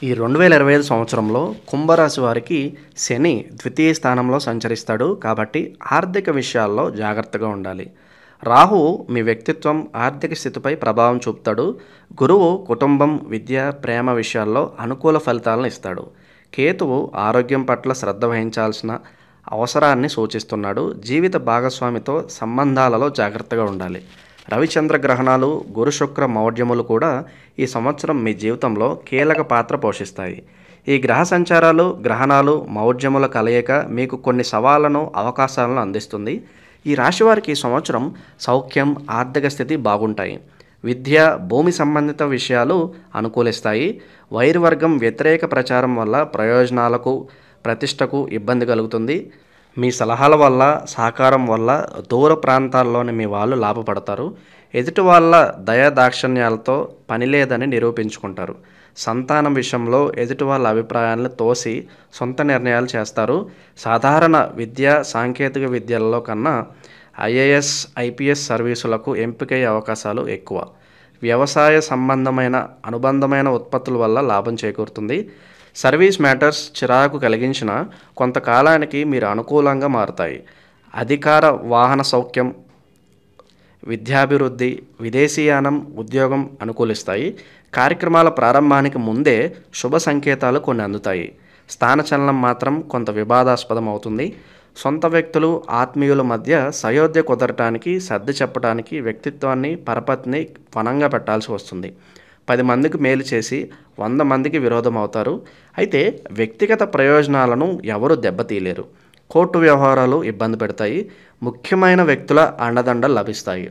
ఈ 2025 సంవత్సరంలో కుంభరాశి వారికి శని ద్వితీయ స్థానంలో సంచరిస్తాడు కాబట్టి ఆర్థిక విషయాల్లో జాగ్రత్తగా ఉండాలి. రాహువు మీ వ్యక్తిత్వం, ఆర్థిక స్థితిపై ప్రభావం చూపుతాడు. గురువు కుటుంబం, విద్య, ప్రేమ విషయాల్లో అనుకూల ఫలితాలను ఇస్తాడు. కేతువు ఆరోగ్యం పట్ల శ్రద్ధ వహించాల్సిన అవసరాన్ని సూచిస్తున్నాడు. జీవిత భాగస్వామితో సంబంధాలలో జాగ్రత్తగా ఉండాలి. రవిచంద్ర గ్రహణాలు, గురు శుక్ర మౌఢ్యములు కూడా ఈ సంవత్సరం మీ జీవితంలో కీలక పాత్ర పోషిస్తాయి. ఈ గ్రహ సంచారాలు, గ్రహణాలు, మౌఢ్యముల కలయిక మీకు కొన్ని సవాళ్లను, అవకాశాలను అందిస్తుంది. ఈ రాశి వారికి ఈ సంవత్సరం సౌఖ్యం, ఆర్థిక స్థితి బాగుంటాయి. విద్య, భూమి సంబంధిత విషయాలు అనుకూలిస్తాయి. వైరువర్గం వ్యతిరేక ప్రచారం వల్ల ప్రయోజనాలకు, ప్రతిష్టకు ఇబ్బంది కలుగుతుంది. మీ సలహాల వల్ల, సహకారం వల్ల దూర ప్రాంతాల్లోని మీ వాళ్ళు లాభపడతారు. ఎదుటి వాళ్ళ దయాదాక్షిణ్యాలతో పని లేదని నిరూపించుకుంటారు. సంతానం విషయంలో ఎదుటి వాళ్ళ అభిప్రాయాలను తోసి సొంత నిర్ణయాలు చేస్తారు. సాధారణ విద్య, సాంకేతిక విద్యలలో కన్నా ఐఏఎస్, ఐపీఎస్ సర్వీసులకు ఎంపికయ్యే అవకాశాలు ఎక్కువ. వ్యవసాయ సంబంధమైన అనుబంధమైన ఉత్పత్తుల వల్ల లాభం చేకూరుతుంది. సర్వీస్ మ్యాటర్స్ చిరాకు కలిగించిన కొంతకాలానికి మీరు అనుకూలంగా మారుతాయి. అధికార వాహన సౌఖ్యం, విద్యాభివృద్ధి, విదేశీయానం, ఉద్యోగం అనుకూలిస్తాయి. కార్యక్రమాల ప్రారంభానికి ముందే శుభ సంకేతాలు కొన్ని అందుతాయి. స్థానచలనం మాత్రం కొంత వివాదాస్పదం అవుతుంది. సొంత వ్యక్తులు, ఆత్మీయుల మధ్య సయోధ్య కుదరటానికి, సర్ది చెప్పడానికి వ్యక్తిత్వాన్ని, పరపతిని పణంగా పెట్టాల్సి వస్తుంది. 10 మందికి మేలు చేసి 100 మందికి విరోధం అవుతారు. అయితే వ్యక్తిగత ప్రయోజనాలను ఎవరు దెబ్బతీయలేరు. కోర్టు వ్యవహారాలు ఇబ్బంది పెడతాయి. ముఖ్యమైన వ్యక్తుల అండదండలు లభిస్తాయి.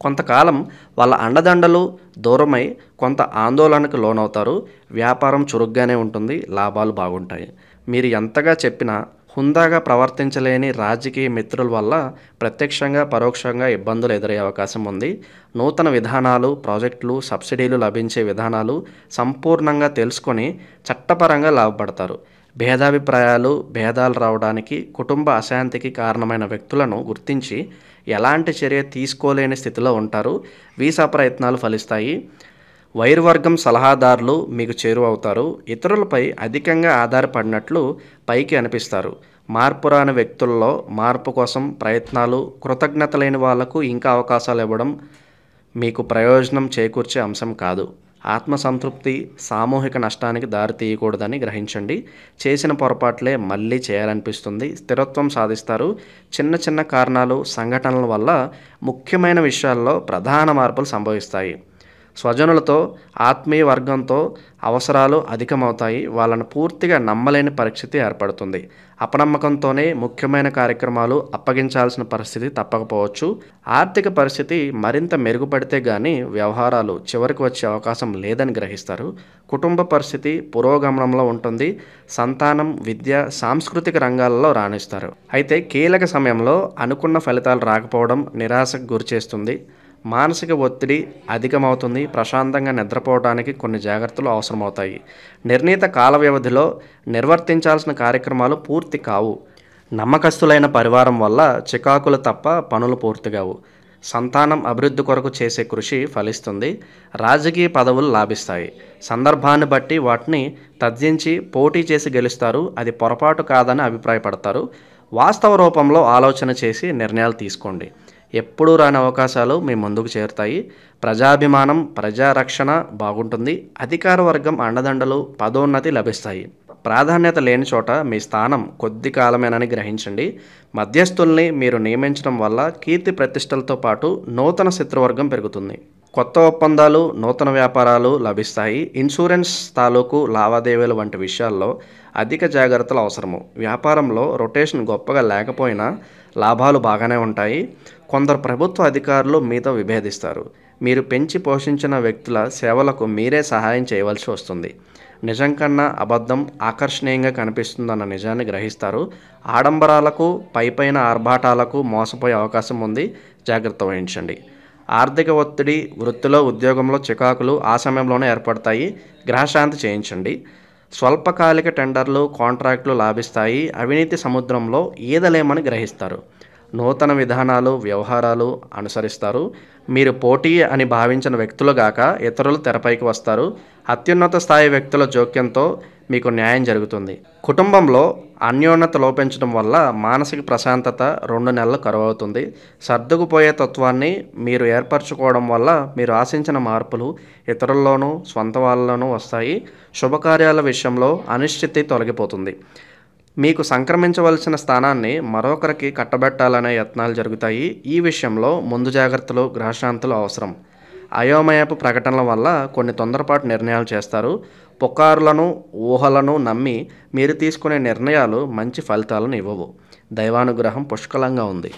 కొంతకాలం వాళ్ళ అండదండలు దూరమై కొంత ఆందోళనకు లోనవుతారు. వ్యాపారం చురుగ్గానే ఉంటుంది. లాభాలు బాగుంటాయి. మీరు ఎంతగా చెప్పినా హుందాగా ప్రవర్తించలేని రాజకీయ మిత్రుల వల్ల ప్రత్యక్షంగా, పరోక్షంగా ఇబ్బందులు ఎదురయ్యే అవకాశం ఉంది. నూతన విధానాలు, ప్రాజెక్టులు, సబ్సిడీలు లభించే విధానాలు సంపూర్ణంగా తెలుసుకొని చట్టపరంగా లాభపడతారు. భేదాలు రావడానికి, కుటుంబ అశాంతికి కారణమైన వ్యక్తులను గుర్తించి ఎలాంటి చర్య తీసుకోలేని స్థితిలో ఉంటారు. వీసా ప్రయత్నాలు ఫలిస్తాయి. వైరువర్గం సలహాదారులు మీకు చేరువవుతారు. ఇతరులపై అధికంగా ఆధారపడినట్లు పైకి అనిపిస్తారు. మార్పు రాని వ్యక్తుల్లో మార్పు కోసం ప్రయత్నాలు, కృతజ్ఞత లేని వాళ్లకు ఇంకా అవకాశాలు ఇవ్వడం మీకు ప్రయోజనం చేకూర్చే అంశం కాదు. ఆత్మసంతృప్తి సామూహిక నష్టానికి దారి తీయకూడదని గ్రహించండి. చేసిన పొరపాట్లే మళ్ళీ చేయాలనిపిస్తుంది. స్థిరత్వం సాధిస్తారు. చిన్న చిన్న కారణాలు, సంఘటనల వల్ల ముఖ్యమైన విషయాల్లో ప్రధాన మార్పులు సంభవిస్తాయి. స్వజనులతో, ఆత్మీయ వర్గంతో అవసరాలు అధికమవుతాయి. వాళ్ళను పూర్తిగా నమ్మలేని పరిస్థితి ఏర్పడుతుంది. అపనమ్మకంతోనే ముఖ్యమైన కార్యక్రమాలు అప్పగించాల్సిన పరిస్థితి తప్పకపోవచ్చు. ఆర్థిక పరిస్థితి మరింత మెరుగుపడితే గానీ వ్యవహారాలు చివరికి వచ్చే అవకాశం లేదని గ్రహిస్తారు. కుటుంబ పరిస్థితి పురోగమనంలో ఉంటుంది. సంతానం, విద్య, సాంస్కృతిక రంగాలలో రాణిస్తారు. అయితే కీలక సమయంలో అనుకున్న ఫలితాలు రాకపోవడం నిరాశకు గురిచేస్తుంది. మానసిక ఒత్తిడి అధికమవుతుంది. ప్రశాంతంగా నిద్రపోవడానికి కొన్ని జాగ్రత్తలు అవసరమవుతాయి. నిర్ణీత కాల వ్యవధిలో నిర్వర్తించాల్సిన కార్యక్రమాలు పూర్తి కావు. నమ్మకస్తులైన పరివారం వల్ల చికాకులు తప్ప పనులు పూర్తిగావు. సంతానం అభివృద్ధి కొరకు చేసే కృషి ఫలిస్తుంది. రాజకీయ పదవులు లాభిస్తాయి. సందర్భాన్ని బట్టి వాటిని తగ్గించి పోటీ చేసి గెలుస్తారు. అది పొరపాటు కాదని అభిప్రాయపడతారు. వాస్తవ రూపంలో ఆలోచన చేసి నిర్ణయాలు తీసుకోండి. ఎప్పుడూ రాని అవకాశాలు మీ ముందుకు చేరుతాయి. ప్రజాభిమానం, ప్రజారక్షణ బాగుంటుంది. అధికార వర్గం అండదండలు, పదోన్నతి లభిస్తాయి. ప్రాధాన్యత లేని చోట మీ స్థానం కొద్ది కాలమేనని గ్రహించండి. మధ్యస్థుల్ని మీరు నియమించడం వల్ల కీర్తి ప్రతిష్టలతో పాటు నూతన శత్రువర్గం పెరుగుతుంది. కొత్త ఒప్పందాలు, నూతన వ్యాపారాలు లభిస్తాయి. ఇన్సూరెన్స్ తాలూకు లావాదేవీలు వంటి విషయాల్లో అధిక జాగ్రత్తలు అవసరము. వ్యాపారంలో రొటేషన్ గొప్పగా లేకపోయినా లాభాలు బాగానే ఉంటాయి. కొందరు ప్రభుత్వ అధికారులు మీతో విభేదిస్తారు. మీరు పెంచి పోషించిన వ్యక్తుల సేవలకు మీరే సహాయం చేయవలసి వస్తుంది. నిజం కన్నా అబద్ధం ఆకర్షణీయంగా కనిపిస్తుందన్న నిజాన్ని గ్రహిస్తారు. ఆడంబరాలకు, పైపైన ఆర్భాటాలకు మోసపోయే అవకాశం ఉంది. జాగ్రత్త వహించండి. ఆర్థిక ఒత్తిడి, వృత్తిలో, ఉద్యోగంలో చికాకులు ఆ సమయంలోనే ఏర్పడతాయి. గ్రహశాంతి చేయించండి. స్వల్పకాలిక టెండర్లు, కాంట్రాక్టులు లాభిస్తాయి. అవినీతి సముద్రంలో ఈదలేమని గ్రహిస్తారు. నూతన విధానాలు, వ్యవహారాలు అనుసరిస్తారు. మీరు పోటీ అని భావించిన వ్యక్తులు గాక ఇతరులు తెరపైకి వస్తారు. అత్యున్నత స్థాయి వ్యక్తుల జోక్యంతో మీకు న్యాయం జరుగుతుంది. కుటుంబంలో అన్యోన్యత లోపించడం వల్ల మానసిక ప్రశాంతత 2 నెలలు కరువవుతుంది. సర్దుకుపోయే తత్వాన్ని మీరు ఏర్పరచుకోవడం వల్ల మీరు ఆశించిన మార్పులు ఇతరుల్లోనూ, స్వంత వాళ్ళలోనూ వస్తాయి. శుభకార్యాల విషయంలో అనిశ్చితి తొలగిపోతుంది. మీకు సంక్రమించవలసిన స్థానాన్ని మరొకరికి కట్టబెట్టాలనే యత్నాలు జరుగుతాయి. ఈ విషయంలో ముందు జాగ్రత్తలు, గ్రహశాంతులు అవసరం. అయోమయపు ప్రకటనల వల్ల కొన్ని తొందరపాటు నిర్ణయాలు చేస్తారు. పుకారులను, ఊహలను నమ్మి మీరు తీసుకునే నిర్ణయాలు మంచి ఫలితాలను ఇవ్వవు. దైవానుగ్రహం పుష్కలంగా ఉంది.